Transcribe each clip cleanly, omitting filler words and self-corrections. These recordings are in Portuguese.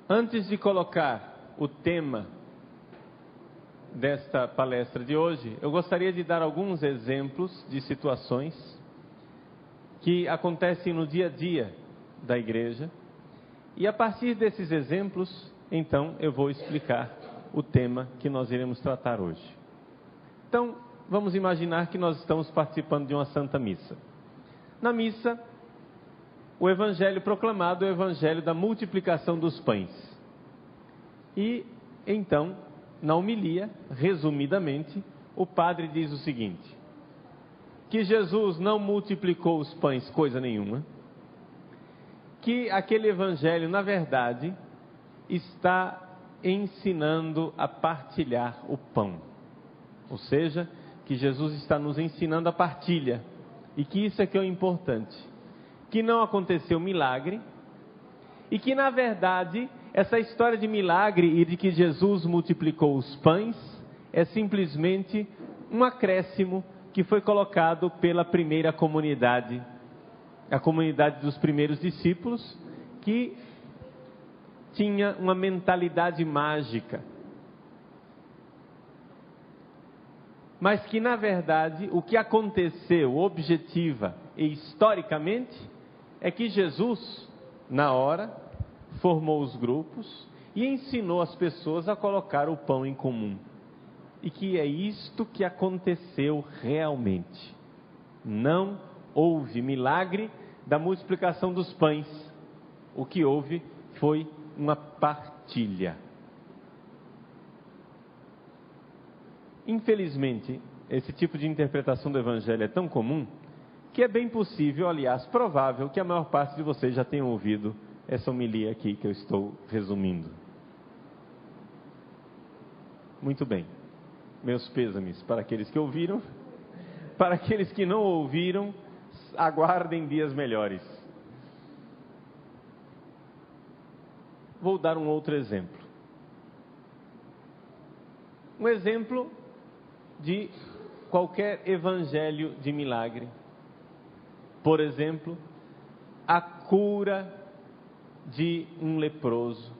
Antes de colocar o tema desta palestra de hoje, eu gostaria de dar alguns exemplos de situações que acontecem no dia a dia da igreja. E a partir desses exemplos, então, eu vou explicar o tema que nós iremos tratar hoje. Então, vamos imaginar que nós estamos participando de uma Santa Missa. Na missa, o Evangelho proclamado é o Evangelho da multiplicação dos pães. E, então, na homilia, resumidamente, o padre diz o seguinte: que Jesus não multiplicou os pães coisa nenhuma, que aquele Evangelho, na verdade, está ensinando a partilhar o pão. Ou seja, que Jesus está nos ensinando a partilha, e que isso é que é o importante. Que não aconteceu milagre, e que na verdade, essa história de milagre e de que Jesus multiplicou os pães, é simplesmente um acréscimo que foi colocado pela primeira comunidade, a comunidade dos primeiros discípulos, que tinha uma mentalidade mágica. Mas que na verdade, o que aconteceu objetiva e historicamente, é que Jesus, na hora, formou os grupos e ensinou as pessoas a colocar o pão em comum. E que é isto que aconteceu realmente. Não houve milagre da multiplicação dos pães. O que houve foi uma partilha. Infelizmente, esse tipo de interpretação do Evangelho é tão comum que é bem possível, aliás, provável, que a maior parte de vocês já tenham ouvido essa homilia aqui que eu estou resumindo. Muito bem. Meus pêsames para aqueles que ouviram. Para aqueles que não ouviram, aguardem dias melhores. Vou dar um outro exemplo. Um exemplo de qualquer evangelho de milagre. Por exemplo, a cura de um leproso.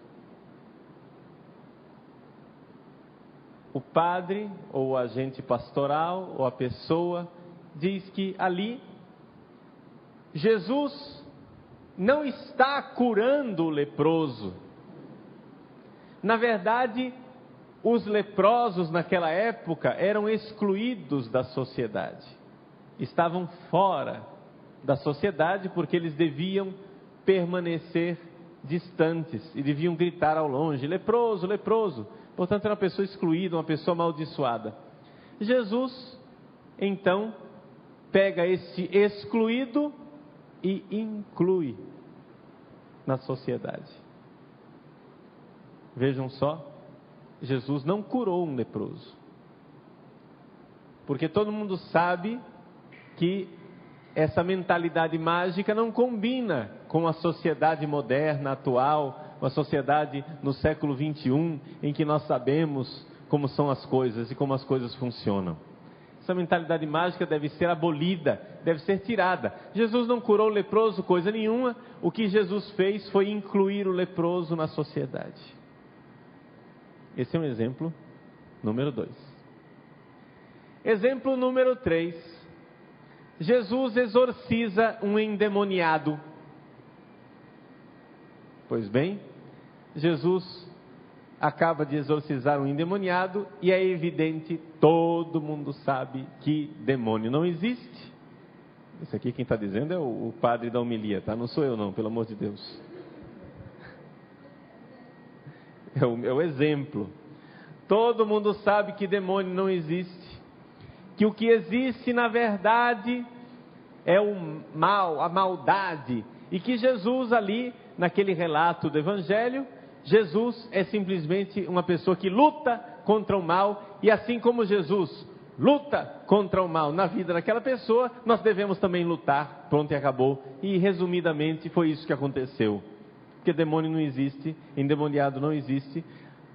O padre, ou o agente pastoral, ou a pessoa, diz que ali Jesus não está curando o leproso. Na verdade, os leprosos naquela época eram excluídos da sociedade. Estavam fora da sociedade porque eles deviam permanecer distantes e deviam gritar ao longe: leproso, leproso. Portanto, era uma pessoa excluída, uma pessoa amaldiçoada. Jesus, então, pega esse excluído e inclui na sociedade. Vejam só, Jesus não curou um leproso. Porque todo mundo sabe que essa mentalidade mágica não combina com a sociedade moderna, atual, uma sociedade no século 21, em que nós sabemos como são as coisas e como as coisas funcionam. Essa mentalidade mágica deve ser abolida, deve ser tirada. Jesus não curou o leproso coisa nenhuma. O que Jesus fez foi incluir o leproso na sociedade. Esse é um exemplo número 2. Exemplo número 3. Jesus exorciza um endemoniado. Pois bem, Jesus acaba de exorcizar um endemoniado e é evidente, todo mundo sabe que demônio não existe. Esse aqui quem está dizendo é o padre da homilia, tá? Não sou eu não, pelo amor de Deus. É o exemplo. Todo mundo sabe que demônio não existe. Que o que existe na verdade é o mal, a maldade. E que Jesus ali, naquele relato do Evangelho, Jesus é simplesmente uma pessoa que luta contra o mal. E assim como Jesus luta contra o mal na vida daquela pessoa, nós devemos também lutar. Pronto, e acabou. E resumidamente foi isso que aconteceu. Porque demônio não existe, endemoniado não existe.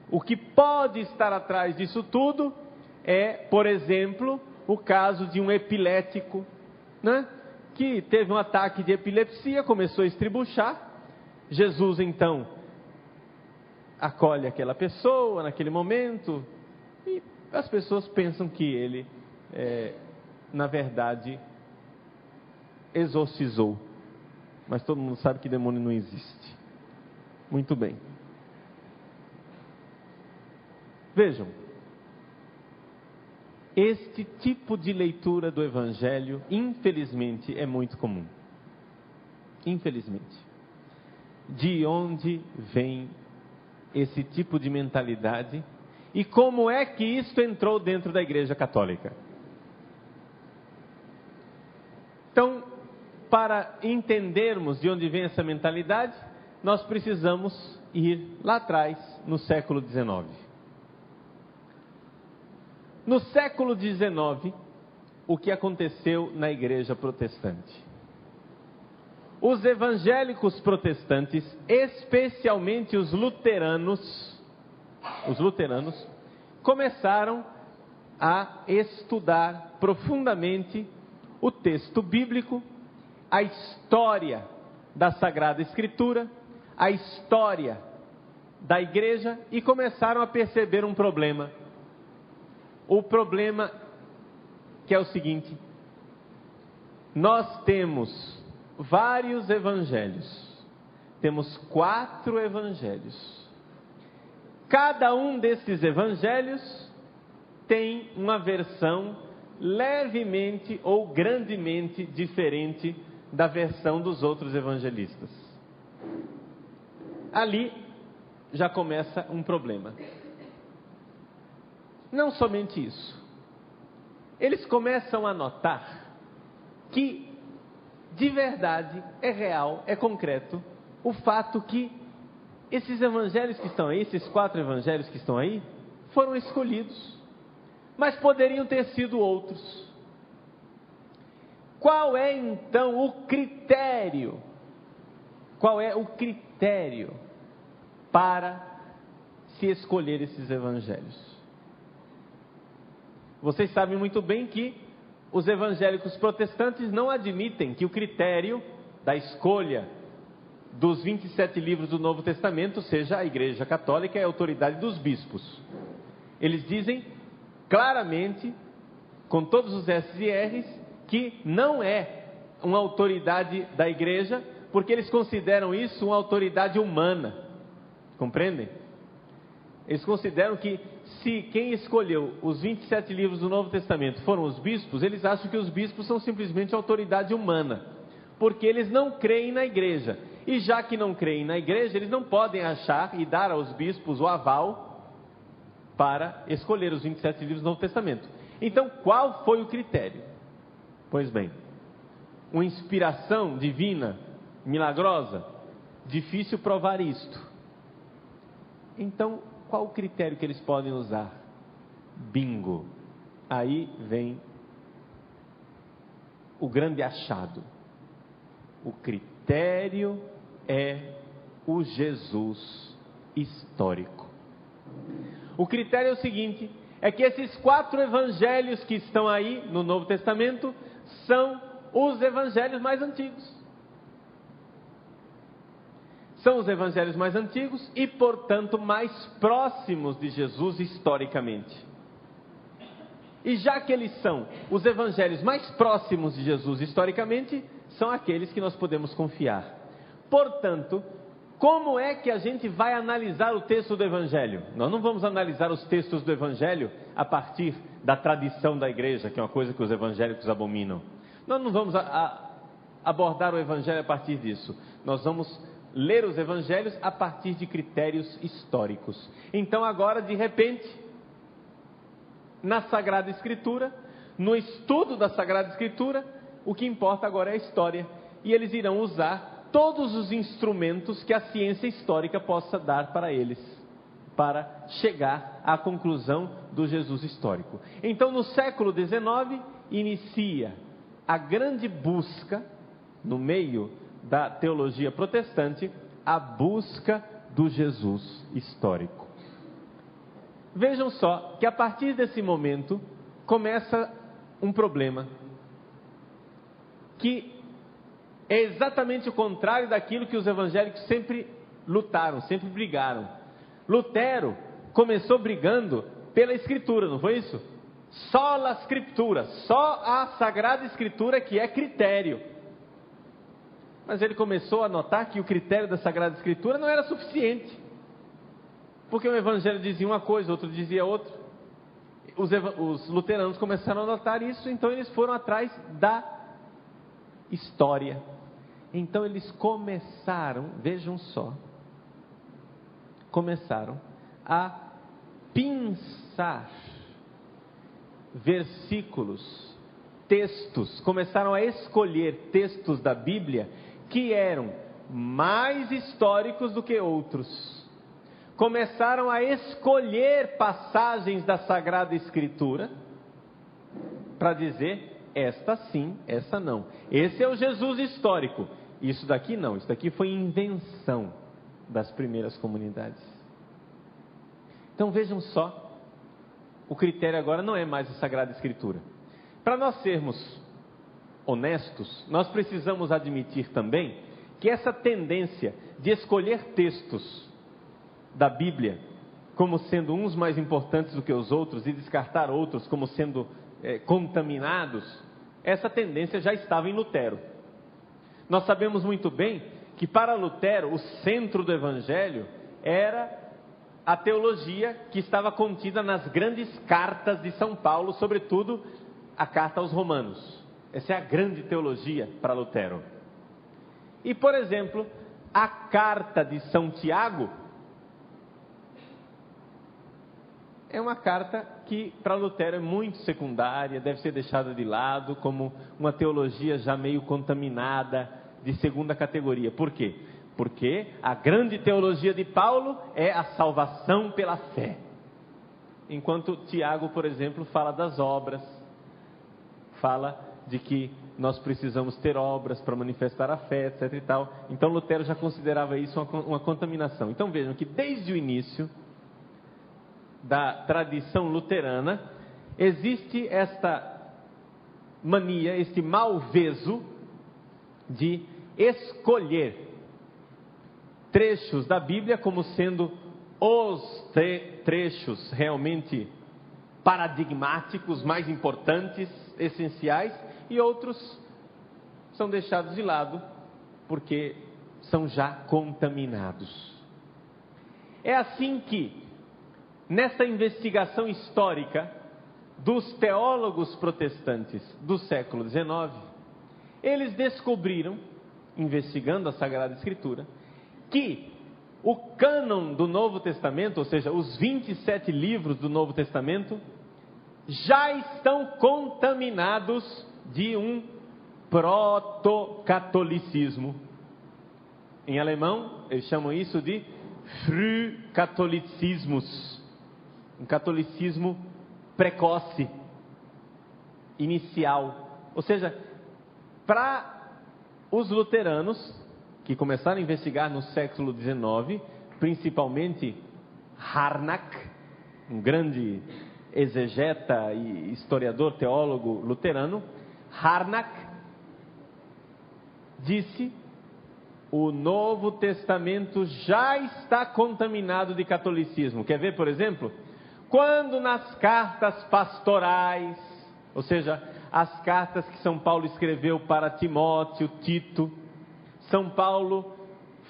O que pode estar atrás disso tudo é, por exemplo, o caso de um epilético, né? Que teve um ataque de epilepsia, começou a estribuchar. Jesus então acolhe aquela pessoa naquele momento, e as pessoas pensam que ele, na verdade, exorcizou. Mas todo mundo sabe que demônio não existe. Muito bem. Vejam, este tipo de leitura do Evangelho, infelizmente, é muito comum. Infelizmente. De onde vem esse tipo de mentalidade e como é que isso entrou dentro da Igreja Católica? Então, para entendermos de onde vem essa mentalidade, nós precisamos ir lá atrás, no século XIX. No século XIX, o que aconteceu na Igreja Protestante? Os evangélicos protestantes, especialmente os luteranos, começaram a estudar profundamente o texto bíblico, a história da Sagrada Escritura, a história da Igreja, e começaram a perceber um problema. O problema que é o seguinte: nós temos vários evangelhos, temos 4 evangelhos. Cada um desses evangelhos tem uma versão levemente ou grandemente diferente da versão dos outros evangelistas. Ali já começa um problema. Não somente isso. Eles começam a notar que, de verdade, é real, é concreto, o fato que esses evangelhos que estão aí, esses 4 evangelhos que estão aí, foram escolhidos, mas poderiam ter sido outros. Qual é então o critério? Qual é o critério para se escolher esses evangelhos? Vocês sabem muito bem que os evangélicos protestantes não admitem que o critério da escolha dos 27 livros do Novo Testamento seja a Igreja Católica e a autoridade dos bispos. Eles dizem claramente, com todos os S's e R's, que não é uma autoridade da Igreja, porque eles consideram isso uma autoridade humana. Compreendem? Eles consideram que se quem escolheu os 27 livros do Novo Testamento foram os bispos, eles acham que os bispos são simplesmente autoridade humana, porque eles não creem na Igreja. E já que não creem na Igreja, eles não podem achar e dar aos bispos o aval para escolher os 27 livros do Novo Testamento. Então, qual foi o critério? Pois bem, uma inspiração divina, milagrosa? Difícil provar isto. Então, qual o critério que eles podem usar? Bingo! Aí vem o grande achado. O critério é o Jesus histórico. O critério é o seguinte: é que esses 4 evangelhos que estão aí no Novo Testamento são os evangelhos mais antigos. São os evangelhos mais antigos e, portanto, mais próximos de Jesus historicamente. E já que eles são os evangelhos mais próximos de Jesus historicamente, são aqueles que nós podemos confiar. Portanto, como é que a gente vai analisar o texto do Evangelho? Nós não vamos analisar os textos do Evangelho a partir da tradição da igreja, que é uma coisa que os evangélicos abominam. Nós não vamos abordar o Evangelho a partir disso. Nós vamos ler os Evangelhos a partir de critérios históricos. Então agora, de repente, na Sagrada Escritura, no estudo da Sagrada Escritura, o que importa agora é a história. E eles irão usar todos os instrumentos que a ciência histórica possa dar para eles, para chegar à conclusão do Jesus histórico. Então, no século XIX, inicia a grande busca, no meio da teologia protestante, a busca do Jesus histórico. Vejam só que a partir desse momento começa um problema que é exatamente o contrário daquilo que os evangélicos sempre lutaram, sempre brigaram. Lutero começou brigando pela Escritura, não foi isso? Só a Escritura, só a Sagrada Escritura que é critério. Mas ele começou a notar que o critério da Sagrada Escritura não era suficiente. Porque o Evangelho dizia uma coisa, outro dizia outra. Os luteranos começaram a notar isso, então eles foram atrás da história. Então eles começaram, vejam só, começaram a pinçar versículos, textos, começaram a escolher textos da Bíblia que eram mais históricos do que outros. Começaram a escolher passagens da Sagrada Escritura para dizer, esta sim, essa não. Esse é o Jesus histórico. Isso daqui não, isso daqui foi invenção das primeiras comunidades. Então vejam só, o critério agora não é mais a Sagrada Escritura. Para nós sermos honestos, nós precisamos admitir também que essa tendência de escolher textos da Bíblia como sendo uns mais importantes do que os outros e descartar outros como sendo contaminados, essa tendência já estava em Lutero. Nós sabemos muito bem que para Lutero o centro do Evangelho era a teologia que estava contida nas grandes cartas de São Paulo, sobretudo a carta aos Romanos. Essa é a grande teologia para Lutero. E, por exemplo, a carta de São Tiago é uma carta que para Lutero é muito secundária, deve ser deixada de lado como uma teologia já meio contaminada de segunda categoria. Por quê? Porque a grande teologia de Paulo é a salvação pela fé. Enquanto Tiago, por exemplo, fala das obras, fala de que nós precisamos ter obras para manifestar a fé, etc e tal. Então Lutero já considerava isso uma contaminação. Então vejam que desde o início da tradição luterana, existe esta mania, este malveso de escolher trechos da Bíblia como sendo os trechos realmente paradigmáticos, mais importantes, essenciais, e outros são deixados de lado porque são já contaminados. É assim que, nessa investigação histórica dos teólogos protestantes do século XIX, eles descobriram, investigando a Sagrada Escritura, que o cânon do Novo Testamento, ou seja, os 27 livros do Novo Testamento, já estão contaminados de um proto-catolicismo. Em alemão, eles chamam isso de Frühkatholizismus, um catolicismo precoce, inicial. Ou seja, para os luteranos, que começaram a investigar no século XIX, principalmente Harnack, um grande exegeta e historiador, teólogo luterano, Harnack disse: o Novo Testamento já está contaminado de catolicismo. Quer ver, por exemplo? Quando nas cartas pastorais, ou seja, as cartas que São Paulo escreveu para Timóteo, Tito, São Paulo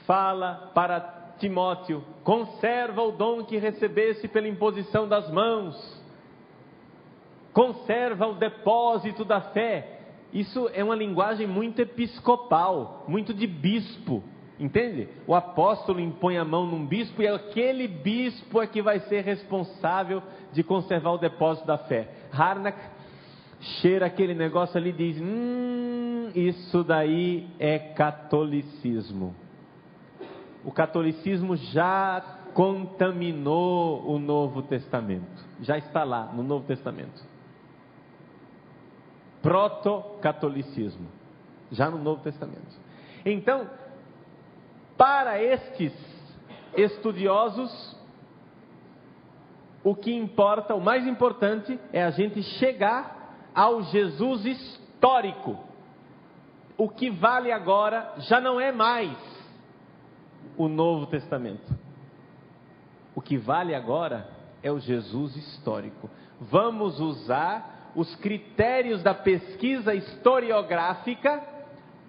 fala para Timóteo: conserva o dom que recebeste pela imposição das mãos, conserva o depósito da fé. Isso é uma linguagem muito episcopal, muito de bispo, entende? O apóstolo impõe a mão num bispo e aquele bispo é que vai ser responsável de conservar o depósito da fé. Harnack cheira aquele negócio ali e diz: isso daí é catolicismo. O catolicismo já contaminou o Novo Testamento, já está lá no Novo Testamento. Proto-catolicismo, já no Novo Testamento. Então, para estes estudiosos, o que importa, o mais importante, é a gente chegar ao Jesus histórico. O que vale agora já não é mais o Novo Testamento. O O que vale agora é o Jesus histórico. Vamos usar os critérios da pesquisa historiográfica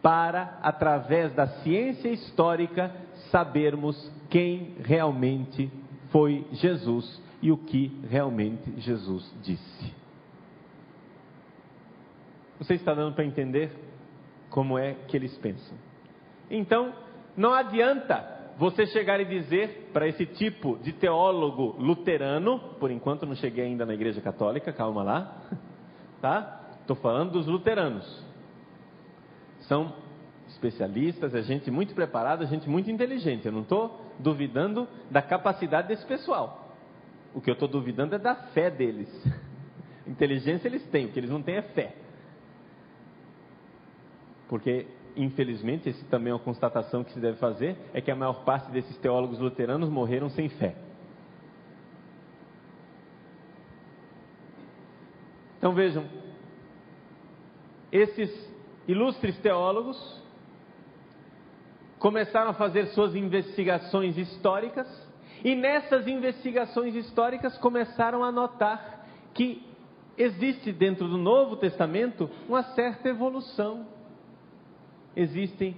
para, através da ciência histórica, sabermos quem realmente foi Jesus e o que realmente Jesus disse. Você está dando para entender como é que eles pensam? Então, não adianta você chegar e dizer para esse tipo de teólogo luterano, por enquanto não cheguei ainda na Igreja Católica, calma lá, tá? Estou falando dos luteranos. São especialistas, é gente muito preparada, gente muito inteligente. Eu não estou duvidando da capacidade desse pessoal. O que eu estou duvidando é da fé deles. Inteligência eles têm, o que eles não têm é fé. Porque, infelizmente, esse também é uma constatação que se deve fazer, é que a maior parte desses teólogos luteranos morreram sem fé. Então vejam, esses ilustres teólogos começaram a fazer suas investigações históricas, e nessas investigações históricas começaram a notar que existe dentro do Novo Testamento uma certa evolução. Existe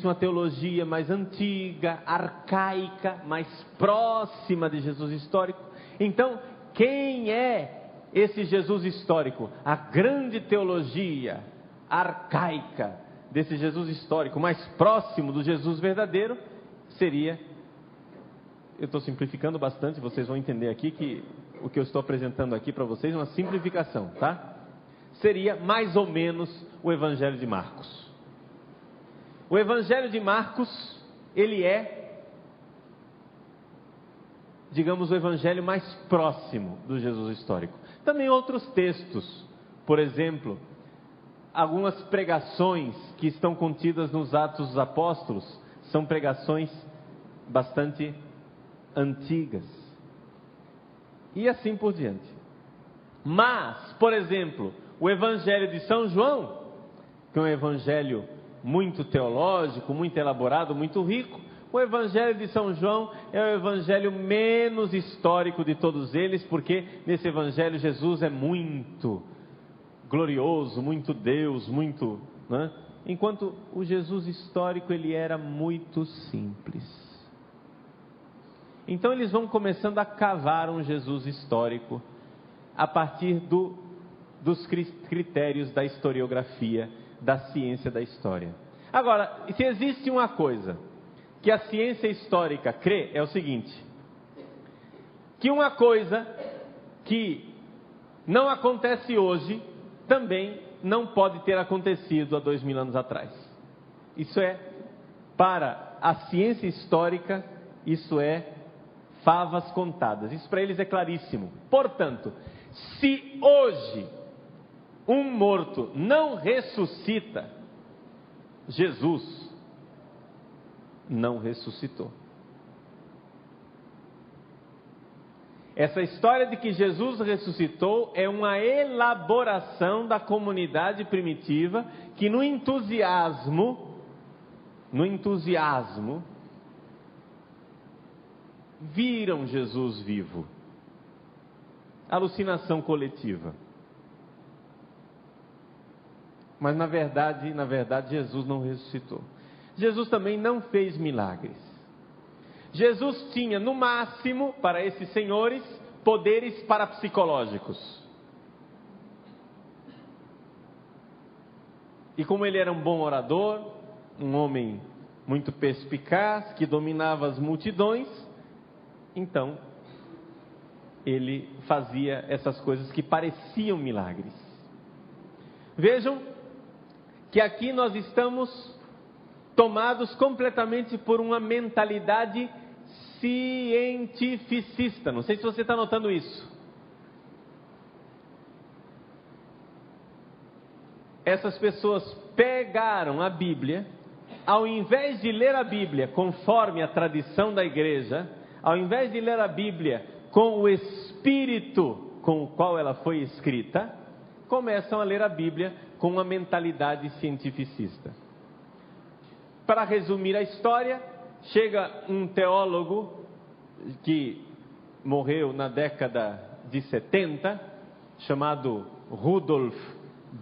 uma teologia mais antiga, arcaica, mais próxima de Jesus histórico. Então, quem é esse Jesus histórico? A grande teologia arcaica desse Jesus histórico, mais próximo do Jesus verdadeiro, seria, eu estou simplificando bastante, vocês vão entender aqui que o que eu estou apresentando aqui para vocês é uma simplificação, tá? Seria mais ou menos o Evangelho de Marcos. O Evangelho de Marcos, ele é, digamos, o Evangelho mais próximo do Jesus histórico. Também outros textos, por exemplo, algumas pregações que estão contidas nos Atos dos Apóstolos, são pregações bastante antigas. E assim por diante. Mas, por exemplo, o Evangelho de São João, que é um evangelho muito teológico, muito elaborado, muito rico, o Evangelho de São João é o evangelho menos histórico de todos eles, porque nesse evangelho Jesus é muito glorioso, muito Deus, muito, né? Enquanto o Jesus histórico ele era muito simples. Então eles vão começando a cavar um Jesus histórico a partir dos critérios da historiografia, da ciência da história. Agora, se existe uma coisa que a ciência histórica crê, é o seguinte: que uma coisa que não acontece hoje, também não pode ter acontecido há 2000 anos atrás. Isso é, para a ciência histórica, isso é favas contadas. Isso para eles é claríssimo. Portanto, se hoje um morto não ressuscita, Jesus não ressuscitou. Essa história de que Jesus ressuscitou é uma elaboração da comunidade primitiva que no entusiasmo, viram Jesus vivo. Alucinação coletiva. Mas na verdade, Jesus não ressuscitou. Jesus também não fez milagres. Jesus tinha, no máximo, para esses senhores, poderes parapsicológicos. E como ele era um bom orador, um homem muito perspicaz, que dominava as multidões, então ele fazia essas coisas que pareciam milagres. Vejam que aqui nós estamos tomados completamente por uma mentalidade cientificista. Não sei se você está notando isso. Essas pessoas pegaram a Bíblia, ao invés de ler a Bíblia conforme a tradição da igreja, ao invés de ler a Bíblia com o espírito com o qual ela foi escrita, começam a ler a Bíblia com uma mentalidade cientificista. Para resumir a história, chega um teólogo que morreu na década de 70, chamado Rudolf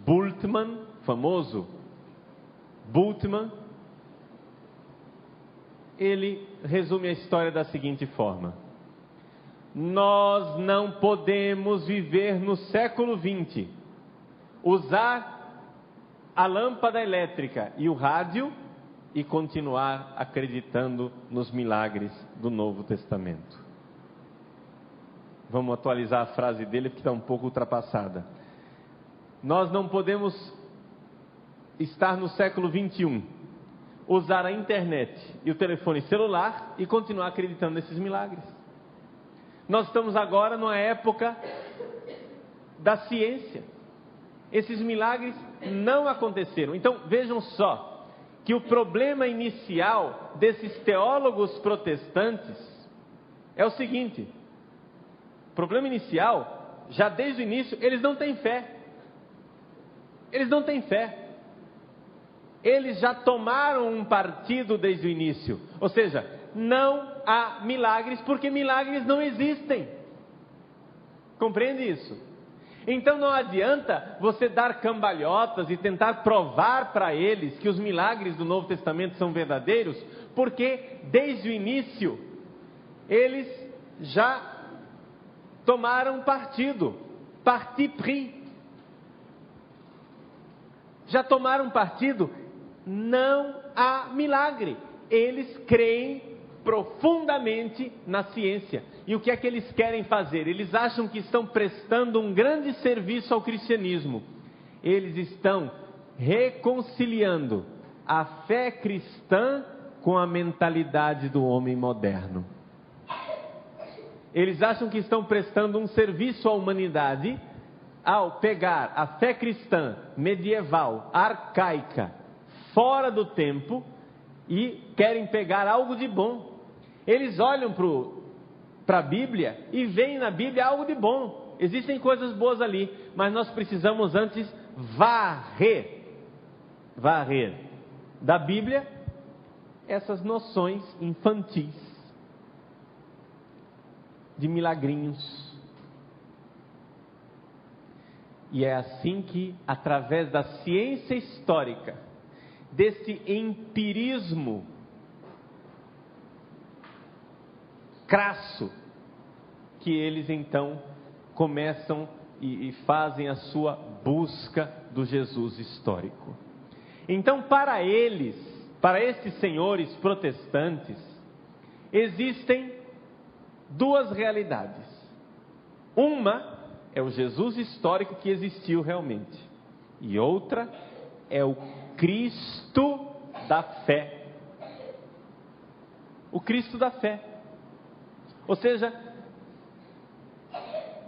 Bultmann, famoso Bultmann. Ele resume a história da seguinte forma: nós não podemos viver no século XX, usar a lâmpada elétrica e o rádio e continuar acreditando nos milagres do Novo Testamento. Vamos atualizar a frase dele porque está um pouco ultrapassada. Nós não podemos estar no século XXI, usar a internet e o telefone celular e continuar acreditando nesses milagres. Nós estamos agora numa época da ciência. Esses milagres não aconteceram. Então vejam só que o problema inicial desses teólogos protestantes é o seguinte: o problema inicial, já desde o início, eles não têm fé. Eles não têm fé. Eles já tomaram um partido desde o início. Ou seja, não há milagres porque milagres não existem. Compreende isso? Então não adianta você dar cambalhotas e tentar provar para eles que os milagres do Novo Testamento são verdadeiros, porque desde o início eles já tomaram partido, parti pris. Já tomaram partido. Não há milagre. Eles creem profundamente na ciência. E o que é que eles querem fazer? Eles acham que estão prestando um grande serviço ao cristianismo. Eles estão reconciliando a fé cristã com a mentalidade do homem moderno. Eles acham que estão prestando um serviço à humanidade ao pegar a fé cristã medieval, arcaica, fora do tempo, e querem pegar algo de bom. Eles olham para a Bíblia e veem na Bíblia algo de bom. Existem coisas boas ali, mas nós precisamos antes varrer da Bíblia essas noções infantis de milagrinhos. E é assim que, através da ciência histórica, desse empirismo crasso, que eles então começam e fazem a sua busca do Jesus histórico. Então, para eles, para esses senhores protestantes, existem duas realidades. Uma é o Jesus histórico que existiu realmente, e outra é o Cristo da fé. O Cristo da fé. Ou seja,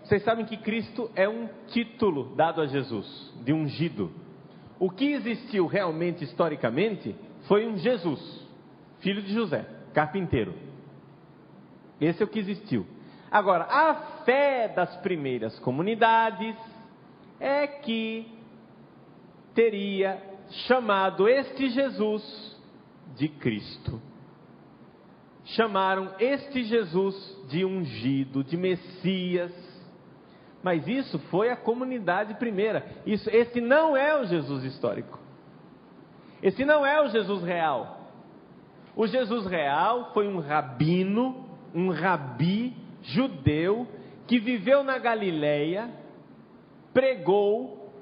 vocês sabem que Cristo é um título dado a Jesus, de ungido. O que existiu realmente historicamente foi um Jesus, filho de José, carpinteiro. Esse é o que existiu. Agora, a fé das primeiras comunidades é que teria chamado este Jesus de Cristo. Chamaram este Jesus de ungido, de Messias. Mas isso foi a comunidade primeira. Esse não é o Jesus histórico. Esse não é o Jesus real. O Jesus real foi um rabino, um rabi judeu que viveu na Galileia, pregou,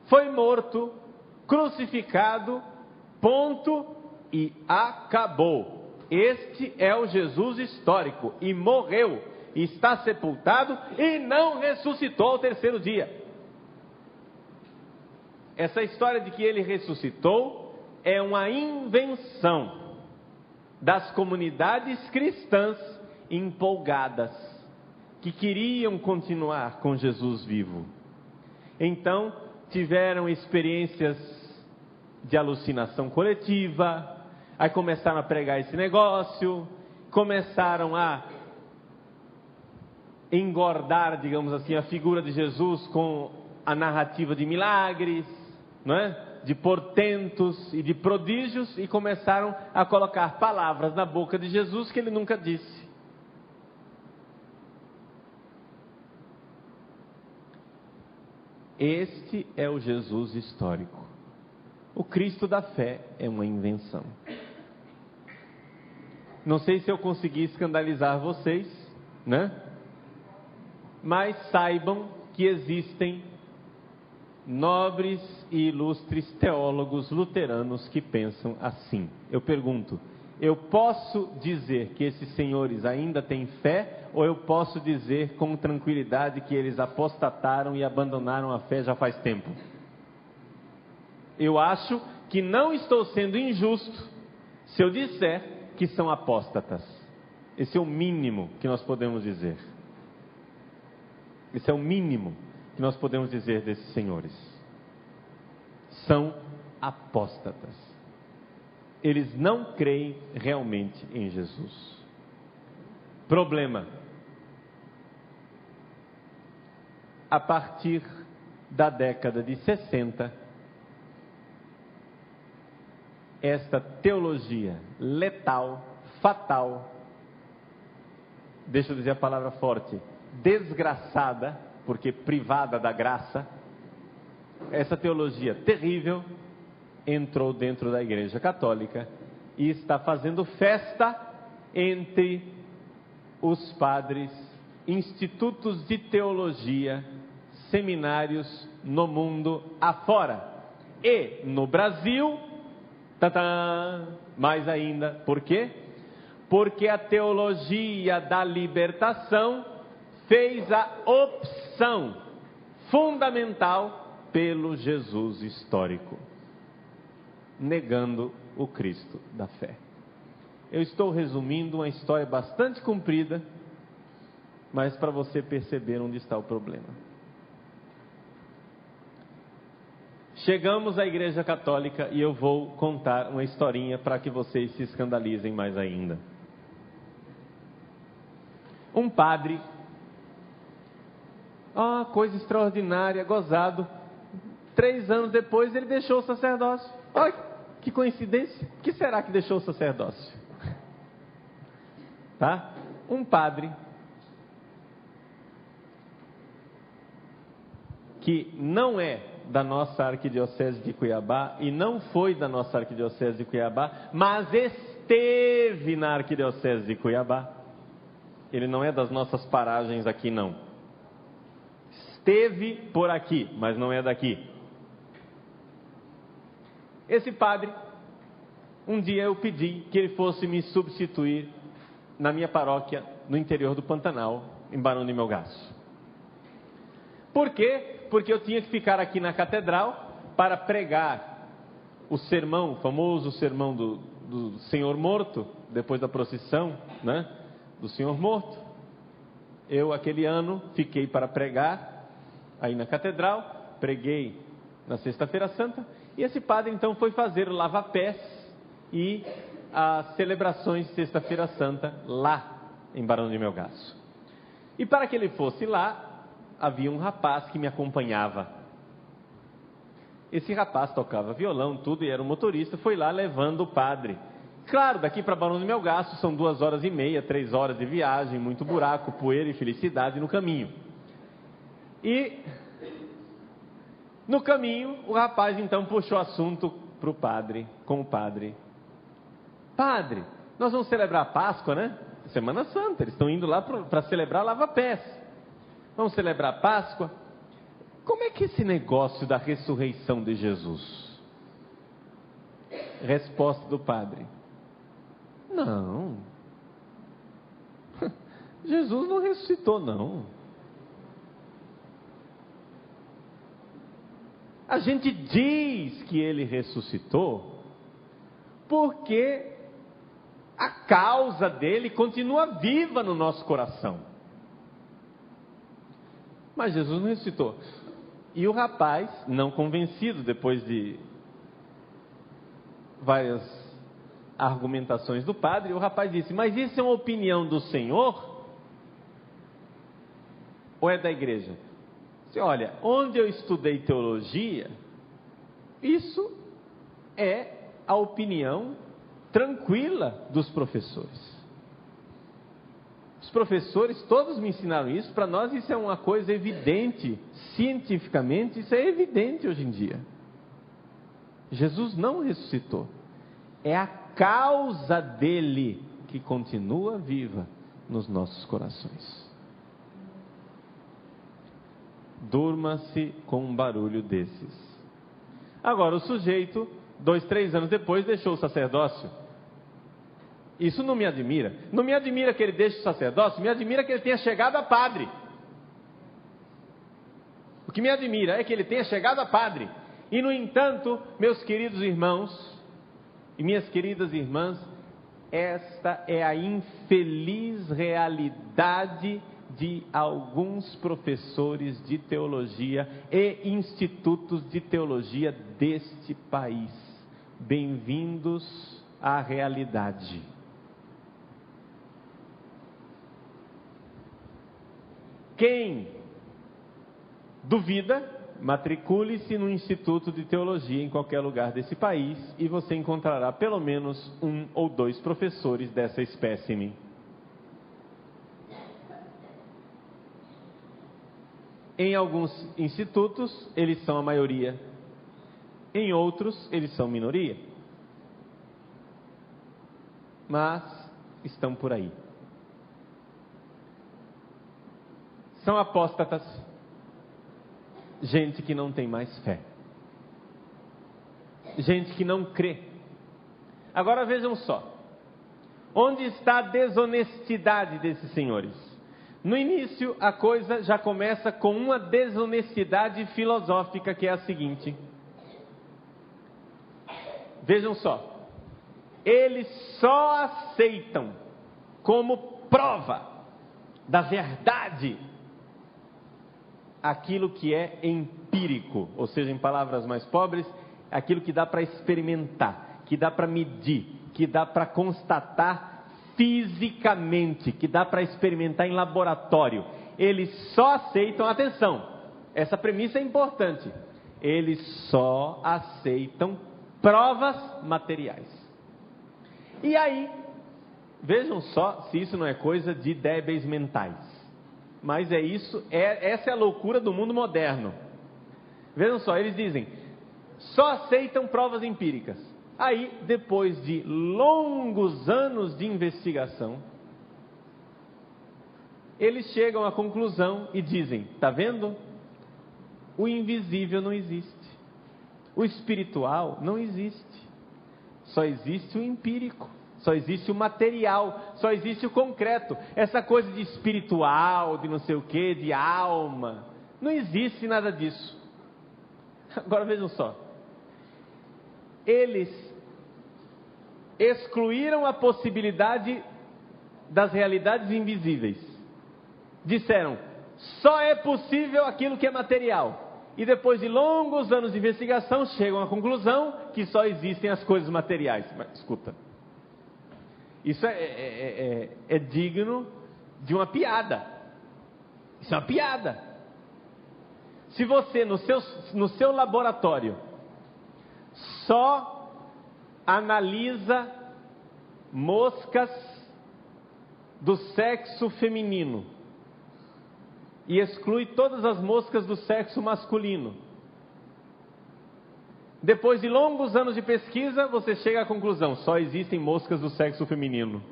foi morto, crucificado, ponto, e acabou. Este é o Jesus histórico, e morreu, e está sepultado, e não ressuscitou ao terceiro dia. Essa história de que ele ressuscitou é uma invenção das comunidades cristãs empolgadas, que queriam continuar com Jesus vivo. Então, tiveram experiências de alucinação coletiva, aí começaram a pregar esse negócio, começaram a engordar, digamos assim, a figura de Jesus com a narrativa de milagres, não é? De portentos e de prodígios, e começaram a colocar palavras na boca de Jesus que ele nunca disse. Este é o Jesus histórico. O Cristo da fé é uma invenção. Não sei se eu consegui escandalizar vocês, né? Mas saibam que existem nobres e ilustres teólogos luteranos que pensam assim. Eu pergunto, eu posso dizer que esses senhores ainda têm fé, ou eu posso dizer com tranquilidade que eles apostataram e abandonaram a fé já faz tempo? Eu acho que não estou sendo injusto se eu disser que são apóstatas. Esse é o mínimo que nós podemos dizer. Esse é o mínimo que nós podemos dizer desses senhores. São apóstatas. Eles não creem realmente em Jesus. Problema. A partir da década de 60, esta teologia letal, fatal, deixa eu dizer a palavra forte, desgraçada, porque privada da graça, essa teologia terrível entrou dentro da Igreja Católica e está fazendo festa entre os padres, institutos de teologia, seminários no mundo afora. E no Brasil, mais ainda. Por quê? Porque a teologia da libertação fez a opção fundamental pelo Jesus histórico, negando o Cristo da fé. Eu estou resumindo uma história bastante comprida, mas para você perceber onde está o problema. Chegamos à Igreja Católica e eu vou contar uma historinha para que vocês se escandalizem mais ainda. Um padre, coisa extraordinária, gozado, 3 anos depois ele deixou o sacerdócio. Olha que coincidência, o que será que deixou o sacerdócio? Tá? Um padre que não é da nossa arquidiocese de Cuiabá e não foi da nossa arquidiocese de Cuiabá, mas esteve na arquidiocese de Cuiabá. Ele não é das nossas paragens aqui, não. Esteve por aqui, mas não é daqui. Esse padre, um dia eu pedi que ele fosse me substituir na minha paróquia no interior do Pantanal, em Barão de Melgaço. Por quê? Porque eu tinha que ficar aqui na catedral para pregar o sermão, o famoso sermão do Senhor Morto, depois da procissão, né? Do Senhor Morto. Eu, aquele ano, fiquei para pregar aí na catedral, preguei na Sexta-feira Santa, e esse padre então foi fazer o lava-pés e as celebrações de Sexta-feira Santa lá em Barão de Melgaço. E para que ele fosse lá, havia um rapaz que me acompanhava. Esse rapaz tocava violão, tudo, e era um motorista, foi lá levando o padre. Claro, daqui para Barão de Melgaço são 2h30, 3 horas de viagem, muito buraco, poeira e felicidade no caminho. E no caminho, o rapaz então puxou assunto para o padre, com o padre. Padre, nós vamos celebrar a Páscoa, né? Semana Santa, eles estão indo lá para celebrar lava-pés. Vamos celebrar a Páscoa. Como é que é esse negócio da ressurreição de Jesus? Resposta do padre: não, Jesus não ressuscitou, não. A gente diz que ele ressuscitou porque a causa dele continua viva no nosso coração. Mas Jesus não ressuscitou. E o rapaz, não convencido, depois de várias argumentações do padre, o rapaz disse: mas isso é uma opinião do Senhor? Ou é da igreja? Disse: olha, onde eu estudei teologia, isso é a opinião tranquila dos professores. Os professores todos me ensinaram isso. Para nós isso é uma coisa evidente, cientificamente isso é evidente hoje em dia. Jesus não ressuscitou. É a causa dele que continua viva nos nossos corações. Durma-se com um barulho desses. Agora o sujeito, 2, 3 anos depois, deixou o sacerdócio. Isso não me admira. Não me admira que ele deixe o sacerdócio, me admira que ele tenha chegado a padre. O que me admira é que ele tenha chegado a padre. E no entanto, meus queridos irmãos e minhas queridas irmãs, esta é a infeliz realidade de alguns professores de teologia e institutos de teologia deste país. Bem-vindos à realidade. Quem duvida, matricule-se no Instituto de Teologia em qualquer lugar desse país e você encontrará pelo menos 1 ou 2 professores dessa espécime. Em alguns institutos, eles são a maioria. Em outros, eles são minoria. Mas estão por aí. São apóstatas, gente que não tem mais fé, gente que não crê. Agora vejam só, onde está a desonestidade desses senhores? No início a coisa já começa com uma desonestidade filosófica que é a seguinte. Vejam só, eles só aceitam como prova da verdade aquilo que é empírico, ou seja, em palavras mais pobres, aquilo que dá para experimentar, que dá para medir, que dá para constatar fisicamente, que dá para experimentar em laboratório. Eles só aceitam, atenção, essa premissa é importante, eles só aceitam provas materiais. E aí, vejam só se isso não é coisa de débeis mentais. Mas é isso, essa é a loucura do mundo moderno. Vejam só, eles dizem, só aceitam provas empíricas. Aí, depois de longos anos de investigação, eles chegam à conclusão e dizem, está vendo? O invisível não existe. O espiritual não existe. Só existe o empírico. Só existe o material, só existe o concreto. Essa coisa de espiritual, de não sei o que, de alma, não existe nada disso. Agora vejam só. Eles excluíram a possibilidade das realidades invisíveis. Disseram, só é possível aquilo que é material. E depois de longos anos de investigação, chegam à conclusão que só existem as coisas materiais. Mas escuta. Isso é digno de uma piada. Isso é uma piada. Se você no seu laboratório só analisa moscas do sexo feminino e exclui todas as moscas do sexo masculino, depois de longos anos de pesquisa, você chega à conclusão, só existem moscas do sexo feminino.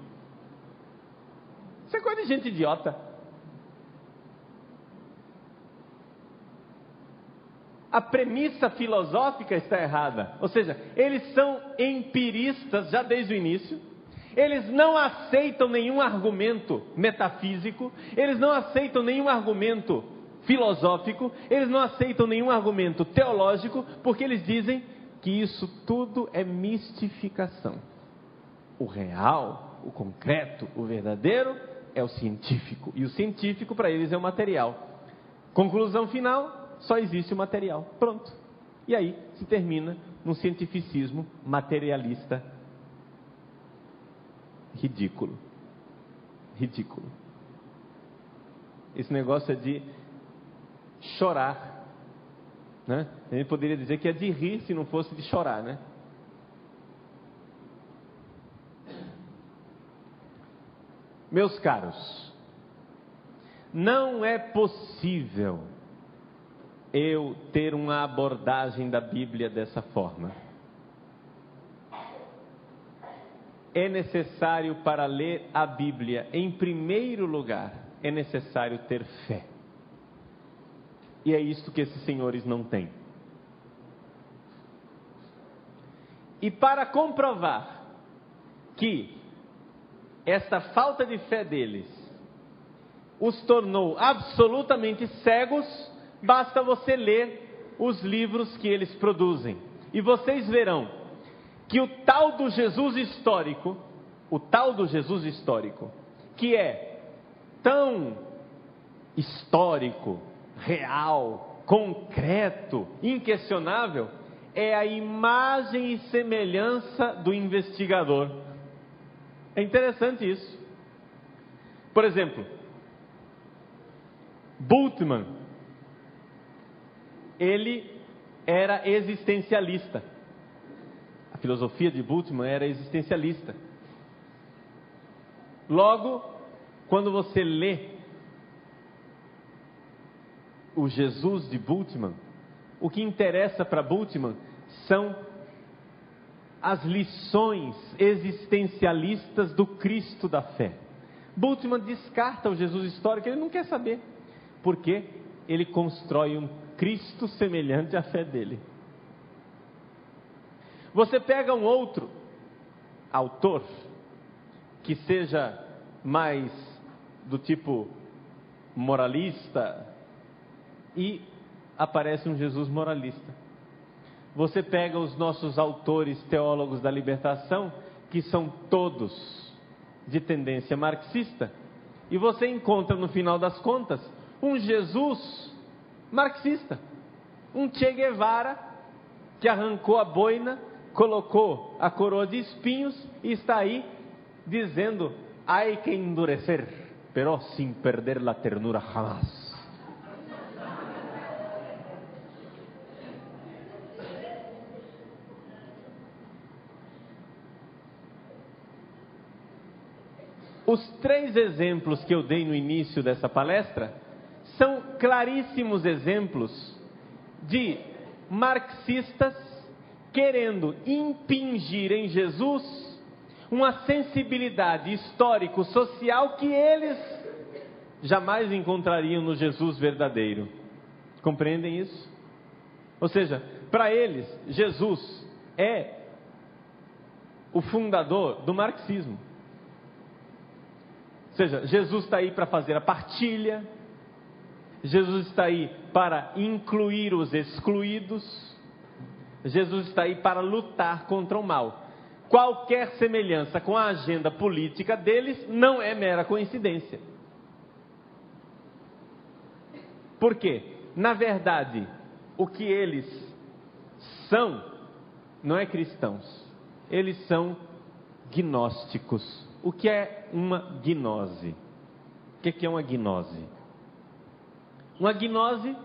Isso é coisa de gente idiota. A premissa filosófica está errada. Ou seja, eles são empiristas já desde o início. Eles não aceitam nenhum argumento metafísico. Eles não aceitam nenhum argumento filosófico, eles não aceitam nenhum argumento teológico, porque eles dizem que isso tudo é mistificação. O real, o concreto, o verdadeiro é o científico, e o científico para eles é o material. Conclusão final, só existe o material. Pronto. E aí se termina num cientificismo materialista ridículo. Ridículo. Esse negócio é de chorar, né? A gente poderia dizer que é de rir se não fosse de chorar, né? Meus caros, Não é possível eu ter uma abordagem da Bíblia dessa forma. É necessário, para ler a Bíblia, em primeiro lugar, é necessário ter fé. E é isso que esses senhores não têm. E para comprovar que esta falta de fé deles os tornou absolutamente cegos, basta você ler os livros que eles produzem. E vocês verão que o tal do Jesus histórico, que é tão histórico, real, concreto, inquestionável, é a imagem e semelhança do investigador. É interessante isso. Por exemplo, Bultmann, ele era existencialista. A filosofia de Bultmann era existencialista. Logo, quando você lê o Jesus de Bultmann, o que interessa para Bultmann são as lições existencialistas do Cristo da fé. Bultmann descarta o Jesus histórico, ele não quer saber, porque ele constrói um Cristo semelhante à fé dele. Você pega um outro autor que seja mais do tipo moralista e aparece um Jesus moralista. Você pega os nossos autores teólogos da libertação, que são todos de tendência marxista, e você encontra no final das contas um Jesus marxista, um Che Guevara que arrancou a boina, colocou a coroa de espinhos e está aí dizendo: hay que endurecer, pero sin perder la ternura jamás. Os 3 exemplos que eu dei no início dessa palestra são claríssimos exemplos de marxistas querendo impingir em Jesus uma sensibilidade histórico-social que eles jamais encontrariam no Jesus verdadeiro. Compreendem isso? Ou seja, para eles, Jesus é o fundador do marxismo. Ou seja, Jesus está aí para fazer a partilha, Jesus está aí para incluir os excluídos, Jesus está aí para lutar contra o mal. Qualquer semelhança com a agenda política deles não é mera coincidência. Por quê? Na verdade, o que eles são não é cristãos, eles são gnósticos. O que é uma gnose? O que é uma gnose? Uma gnose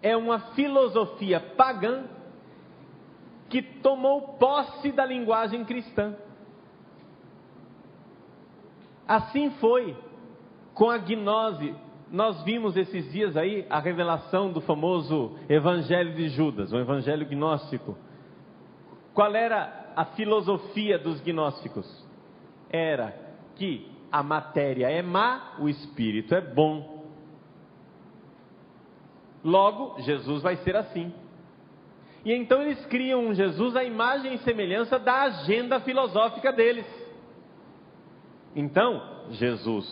é uma filosofia pagã que tomou posse da linguagem cristã. Assim foi com a gnose. Nós vimos esses dias aí a revelação do famoso Evangelho de Judas, o Evangelho gnóstico. Qual era a filosofia dos gnósticos? Era que a matéria é má, o espírito é bom. Logo, Jesus vai ser assim. E então eles criam um Jesus à imagem e semelhança da agenda filosófica deles. Então, Jesus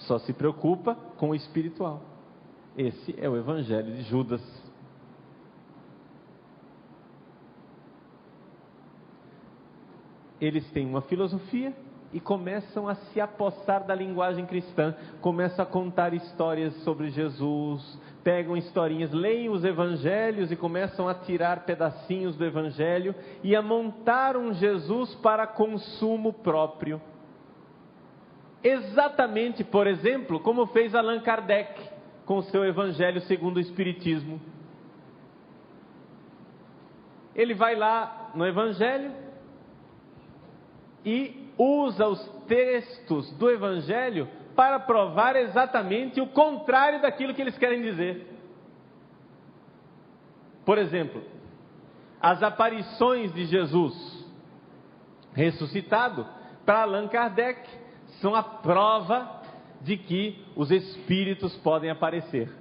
só se preocupa com o espiritual. Esse é o Evangelho de Judas. Eles têm uma filosofia e começam a se apossar da linguagem cristã, começam a contar histórias sobre Jesus, pegam historinhas, leem os evangelhos e começam a tirar pedacinhos do evangelho e a montar um Jesus para consumo próprio. Exatamente, por exemplo, como fez Allan Kardec com o seu Evangelho segundo o Espiritismo. Ele vai lá no Evangelho e usa os textos do Evangelho para provar exatamente o contrário daquilo que eles querem dizer. Por exemplo, as aparições de Jesus ressuscitado, para Allan Kardec, são a prova de que os espíritos podem aparecer.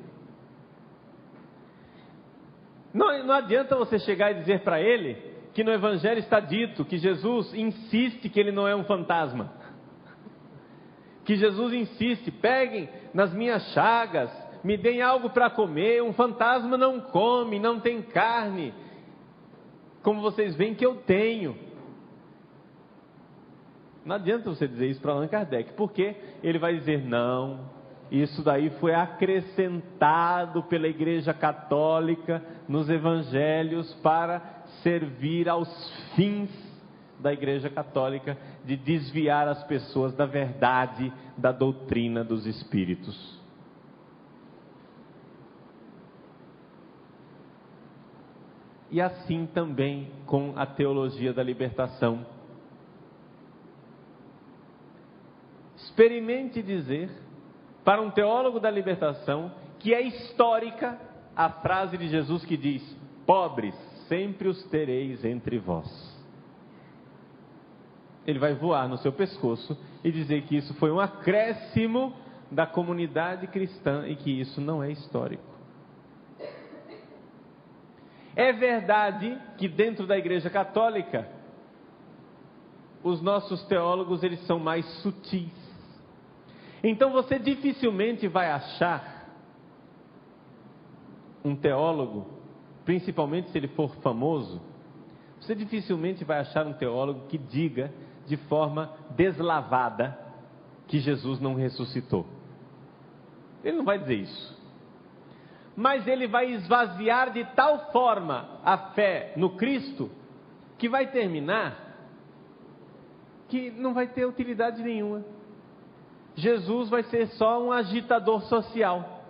Não adianta você chegar e dizer para ele que no Evangelho está dito que Jesus insiste que ele não é um fantasma. Que Jesus insiste, peguem nas minhas chagas, me deem algo para comer, um fantasma não come, não tem carne, como vocês veem que eu tenho. Não adianta você dizer isso para Allan Kardec, porque ele vai dizer, não, isso daí foi acrescentado pela Igreja Católica nos Evangelhos para servir aos fins da Igreja Católica de desviar as pessoas da verdade da doutrina dos Espíritos. E assim também com a teologia da libertação. Experimente dizer para um teólogo da libertação que é histórica a frase de Jesus que diz: pobres sempre os tereis entre vós. Ele vai voar no seu pescoço e dizer que isso foi um acréscimo da comunidade cristã e que isso não é histórico. É verdade que dentro da Igreja Católica os nossos teólogos eles são mais sutis. Então você dificilmente vai achar um teólogo, principalmente se ele for famoso, você dificilmente vai achar um teólogo que diga de forma deslavada que Jesus não ressuscitou. Ele não vai dizer isso. Mas ele vai esvaziar de tal forma a fé no Cristo que vai terminar que não vai ter utilidade nenhuma. Jesus vai ser só um agitador social.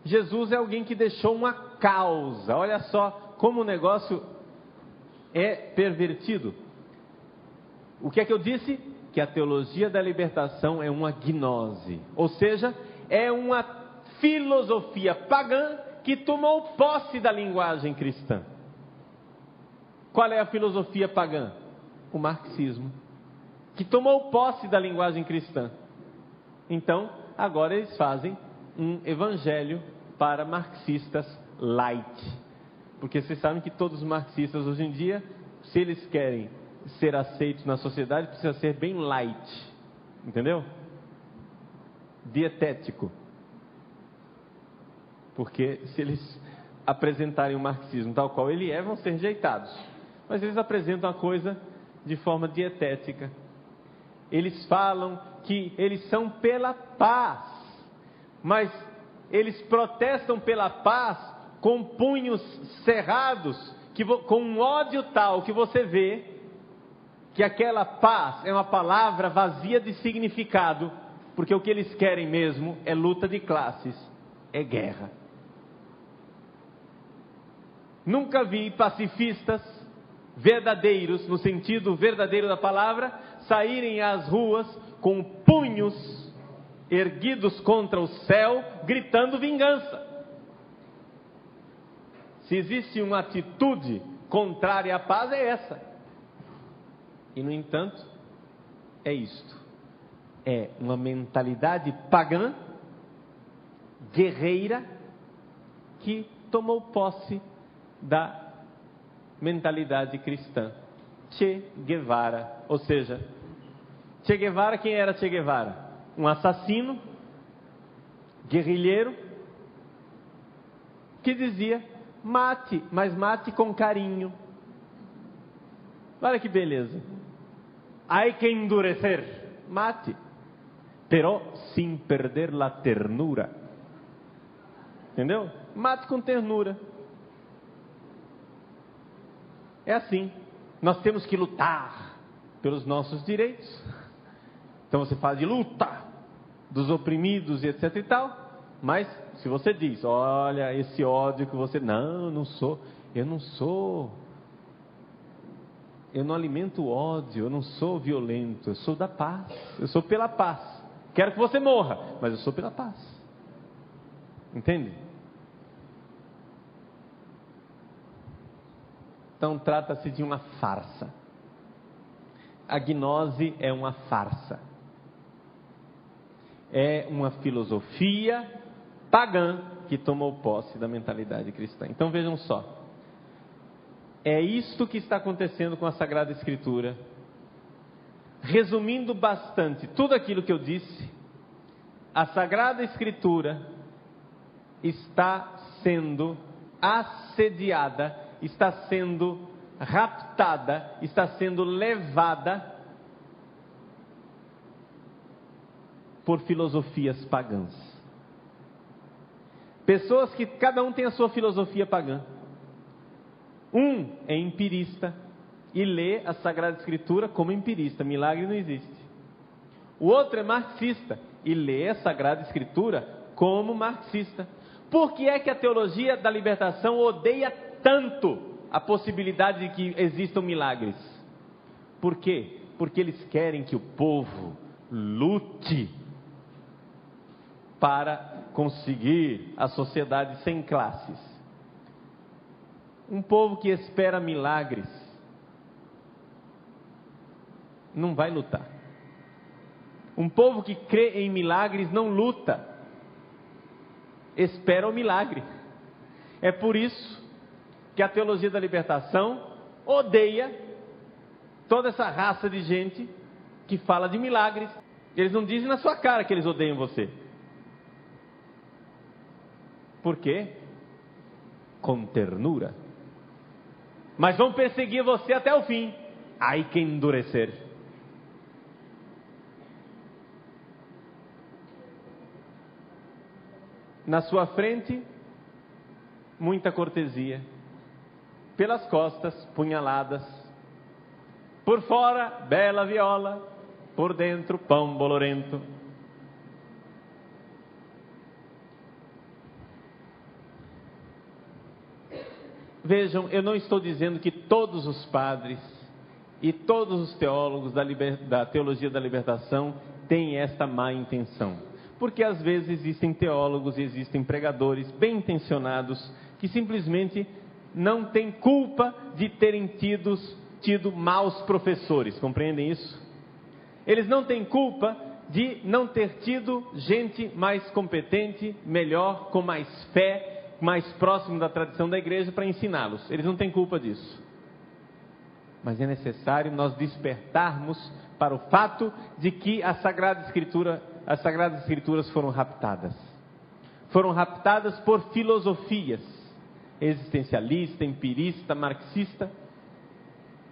Jesus é alguém que deixou uma causa. Olha só como o negócio é pervertido. O que é que eu disse? Que a teologia da libertação é uma gnose, ou seja, é uma filosofia pagã que tomou posse da linguagem cristã. Qual é a filosofia pagã? O marxismo, que tomou posse da linguagem cristã. Então, agora eles fazem um evangelho para marxistas light. Porque vocês sabem que todos os marxistas hoje em dia, se eles querem ser aceitos na sociedade, precisa ser bem light. Entendeu? Dietético. Porque se eles apresentarem o marxismo tal qual ele é, vão ser rejeitados. Mas eles apresentam a coisa de forma dietética. Eles falam que eles são pela paz, mas eles protestam pela paz com punhos cerrados, com um ódio tal que você vê que aquela paz é uma palavra vazia de significado, porque o que eles querem mesmo é luta de classes, é guerra. Nunca vi pacifistas verdadeiros, no sentido verdadeiro da palavra, saírem às ruas com punhos erguidos contra o céu, gritando vingança. Se existe uma atitude contrária à paz, é essa. E no entanto, é isto. É uma mentalidade pagã, guerreira, que tomou posse da mentalidade cristã. Che Guevara, ou seja, Che Guevara, quem era Che Guevara? Um assassino, guerrilheiro, que dizia, mate, mas mate com carinho. Olha que beleza. Hay que endurecer, mate, pero sin perder la ternura. Entendeu? Mate com ternura. É assim. Nós temos que lutar pelos nossos direitos. Então você fala de luta dos oprimidos e etc e tal. Mas se você diz, olha, esse ódio que você... Não, eu não alimento ódio, eu não sou violento, eu sou da paz, eu sou pela paz. Quero que você morra, mas eu sou pela paz. Entende? Então trata-se de uma farsa. A gnose é uma farsa. É uma filosofia pagã que tomou posse da mentalidade cristã. Então vejam só. É isto que está acontecendo com a Sagrada Escritura. Resumindo bastante tudo aquilo que eu disse, a Sagrada Escritura está sendo assediada, está sendo raptada, está sendo levada por filosofias pagãs. Pessoas que cada um tem a sua filosofia pagã. Um é empirista e lê a Sagrada Escritura como empirista. Milagre não existe. O outro é marxista e lê a Sagrada Escritura como marxista. Por que é que a teologia da libertação odeia tanto a possibilidade de que existam milagres? Por quê? Porque eles querem que o povo lute para conseguir a sociedade sem classes. Um povo que espera milagres não vai lutar. Um povo que crê em milagres não luta, espera o milagre. É por isso que a teologia da libertação odeia toda essa raça de gente que fala de milagres. Eles não dizem na sua cara que eles odeiam você. Por quê? Com ternura. Mas vão perseguir você até o fim. Ai que endurecer. Na sua frente, muita cortesia. Pelas costas, punhaladas. Por fora, bela viola. Por dentro, pão bolorento. Vejam, eu não estou dizendo que todos os padres e todos os teólogos da teologia da libertação têm esta má intenção. Porque às vezes existem teólogos e existem pregadores bem intencionados que simplesmente não têm culpa de terem tido maus professores. Compreendem isso? Eles não têm culpa de não ter tido gente mais competente, melhor, com mais fé, mais próximo da tradição da igreja para ensiná-los. Eles não têm culpa disso. Mas é necessário nós despertarmos para o fato de que as Sagradas Escrituras foram raptadas. Foram raptadas por filosofias existencialista, empirista, marxista,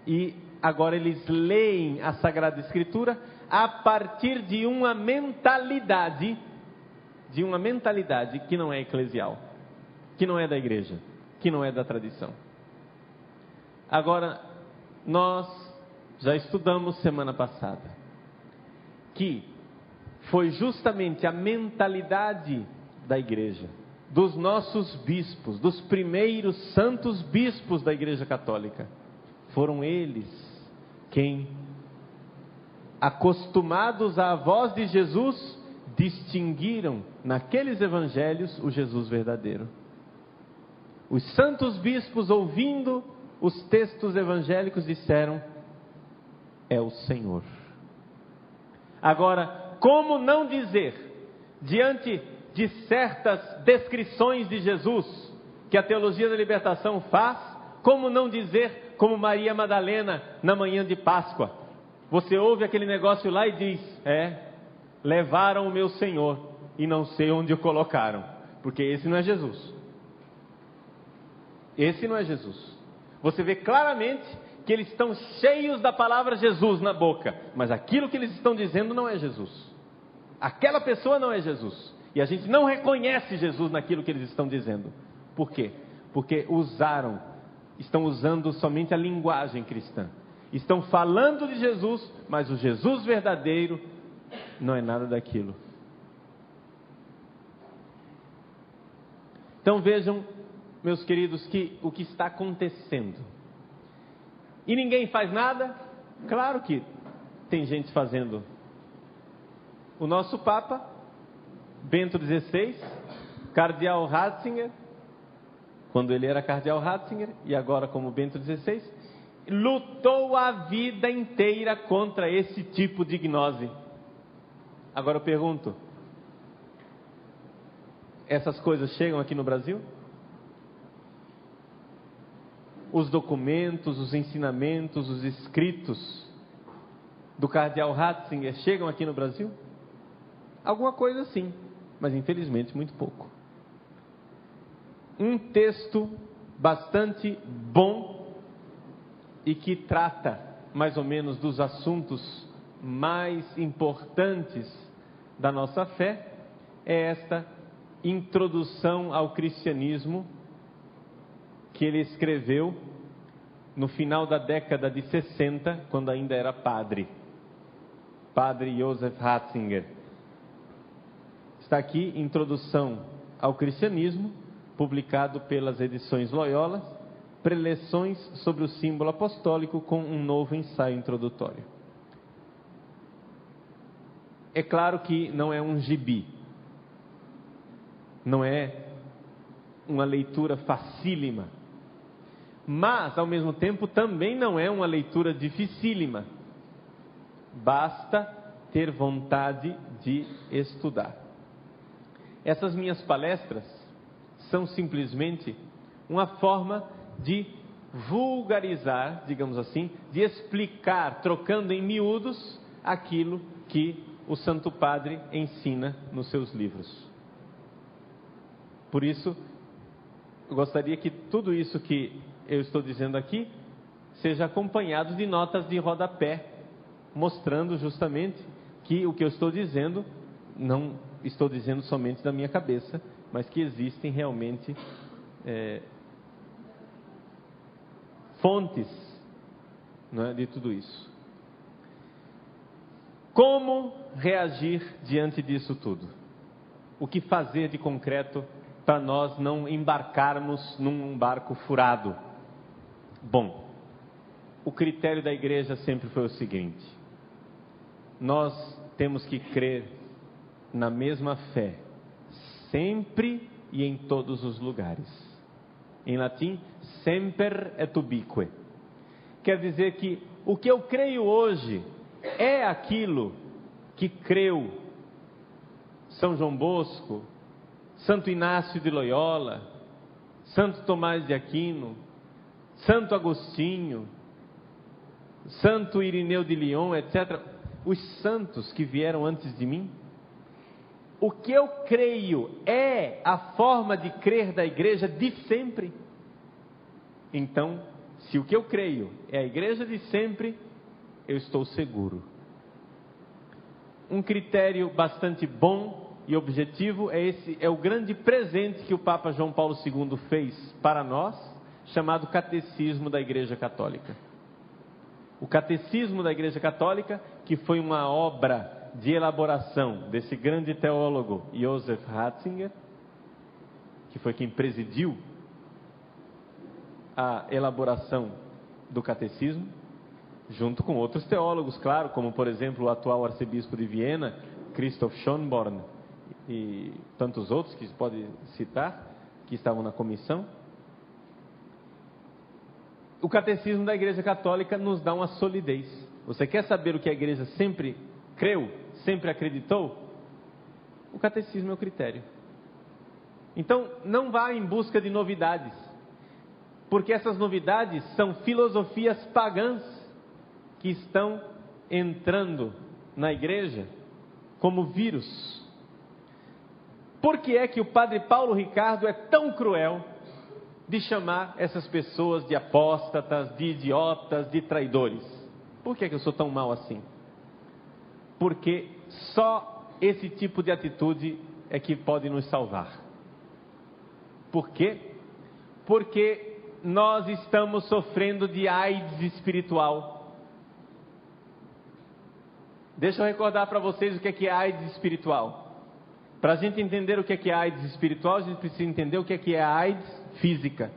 e agora eles leem a Sagrada Escritura a partir de uma mentalidade que não é eclesial, que não é da igreja, que não é da tradição. Agora, nós já estudamos semana passada que foi justamente a mentalidade da igreja, dos nossos bispos, dos primeiros santos bispos da Igreja Católica. Foram eles quem, acostumados à voz de Jesus, distinguiram naqueles evangelhos o Jesus verdadeiro. Os santos bispos, ouvindo os textos evangélicos, disseram: é o Senhor. Agora, como não dizer, diante de certas descrições de Jesus que a teologia da libertação faz, como não dizer como Maria Madalena na manhã de Páscoa? Você ouve aquele negócio lá e diz: levaram o meu Senhor e não sei onde o colocaram, porque esse não é Jesus. Esse não é Jesus. Você vê claramente que eles estão cheios da palavra Jesus na boca, mas aquilo que eles estão dizendo não é Jesus. Aquela pessoa não é Jesus. E a gente não reconhece Jesus naquilo que eles estão dizendo. Por quê? Porque estão usando somente a linguagem cristã. Estão falando de Jesus, mas o Jesus verdadeiro não é nada daquilo. Então vejam, meus queridos, que o que está acontecendo. E ninguém faz nada? Claro que tem gente fazendo O nosso Papa, Bento XVI, Cardeal Ratzinger, quando ele era Cardeal Ratzinger e agora como Bento XVI, lutou a vida inteira contra esse tipo de gnose. Agora eu pergunto, essas coisas chegam aqui no Brasil? Os documentos, os ensinamentos, os escritos do Cardeal Ratzinger chegam aqui no Brasil? Alguma coisa sim, mas infelizmente muito pouco. Um texto bastante bom e que trata mais ou menos dos assuntos mais importantes da nossa fé é esta introdução ao cristianismo que ele escreveu no final da década de 60, quando ainda era padre Joseph Ratzinger. Está aqui, Introdução ao Cristianismo, publicado pelas edições Loyola, preleções sobre o símbolo apostólico com um novo ensaio introdutório. É claro que não é um gibi, não é uma leitura facílima, mas ao mesmo tempo também não é uma leitura dificílima. Basta ter vontade de estudar. Essas minhas palestras são simplesmente uma forma de vulgarizar, digamos assim, de explicar, trocando em miúdos, aquilo que o Santo Padre ensina nos seus livros. Por isso, eu gostaria que tudo isso que eu estou dizendo aqui seja acompanhado de notas de rodapé, mostrando justamente que o que eu estou dizendo, não estou dizendo somente da minha cabeça, mas que existem realmente fontes, não é, de tudo isso. Como reagir diante disso tudo? O que fazer de concreto para nós não embarcarmos num barco furado? Bom, o critério da igreja sempre foi o seguinte: nós temos que crer na mesma fé, sempre e em todos os lugares. Em latim, semper et ubique. Quer dizer que o que eu creio hoje é aquilo que creu São João Bosco, Santo Inácio de Loyola, Santo Tomás de Aquino, Santo Agostinho, Santo Irineu de Lyon, etc. Os santos que vieram antes de mim. O que eu creio é a forma de crer da igreja de sempre. Então, se o que eu creio é a igreja de sempre, eu estou seguro. Um critério bastante bom e objetivo é o grande presente que o Papa João Paulo II fez para nós, chamado Catecismo da Igreja Católica. O Catecismo da Igreja Católica, que foi uma obra de elaboração desse grande teólogo Joseph Ratzinger, que foi quem presidiu a elaboração do catecismo, junto com outros teólogos, claro, como por exemplo o atual arcebispo de Viena, Christoph Schönborn, e tantos outros que se pode citar, que estavam na comissão. O catecismo da Igreja Católica nos dá uma solidez. Você quer saber o que a igreja sempre creu, sempre acreditou? O catecismo é o critério. Então, não vá em busca de novidades, porque essas novidades são filosofias pagãs que estão entrando na igreja como vírus. Por que é que o padre Paulo Ricardo é tão cruel de chamar essas pessoas de apóstatas, de idiotas, de traidores? Por que é que eu sou tão mau assim? Porque só esse tipo de atitude é que pode nos salvar. Por quê? Porque nós estamos sofrendo de AIDS espiritual. Deixa eu recordar para vocês o que é AIDS espiritual. Para a gente entender o que é AIDS espiritual, a gente precisa entender o que é a AIDS física.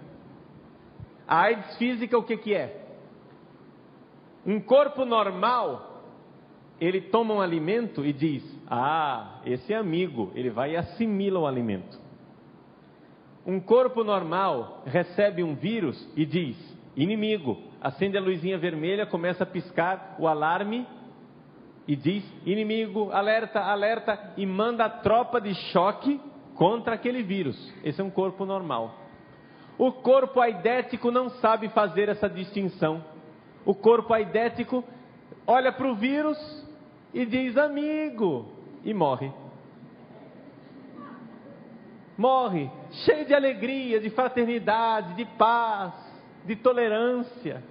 A AIDS física, o que é? Um corpo normal ele toma um alimento e diz: ah, esse é amigo, ele vai e assimila o alimento. Um corpo normal recebe um vírus e diz: inimigo, acende a luzinha vermelha, começa a piscar o alarme e diz: inimigo, alerta, alerta, e manda a tropa de choque contra aquele vírus. Esse é um corpo normal. O corpo aidético não sabe fazer essa distinção. O corpo aidético olha para o vírus e diz: amigo, e morre. Morre, cheio de alegria, de fraternidade, de paz, de tolerância.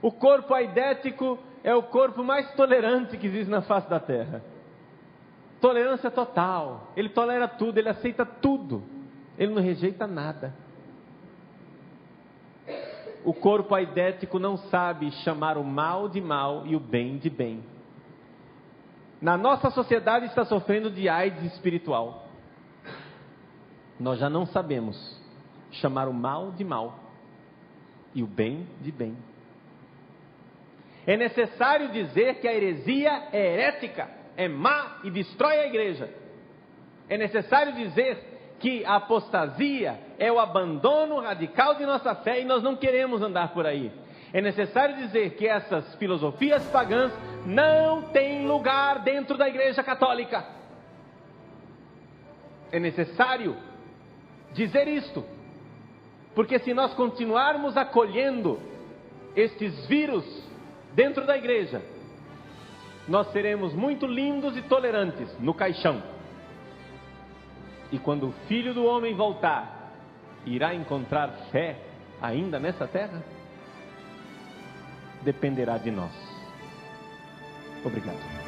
O corpo aidético é o corpo mais tolerante que existe na face da terra. Tolerância total. Ele tolera tudo, ele aceita tudo. Ele não rejeita nada. O corpo aidético não sabe chamar o mal de mal e o bem de bem. Na nossa sociedade está sofrendo de AIDS espiritual. Nós já não sabemos chamar o mal de mal e o bem de bem. É necessário dizer que a heresia é herética, é má e destrói a igreja. É necessário dizer que a apostasia é o abandono radical de nossa fé e nós não queremos andar por aí. É necessário dizer que essas filosofias pagãs não têm lugar dentro da igreja católica. É necessário dizer isto, porque se nós continuarmos acolhendo estes vírus dentro da igreja, nós seremos muito lindos e tolerantes no caixão. E quando o Filho do Homem voltar, irá encontrar fé ainda nessa terra? Dependerá de nós. Obrigado.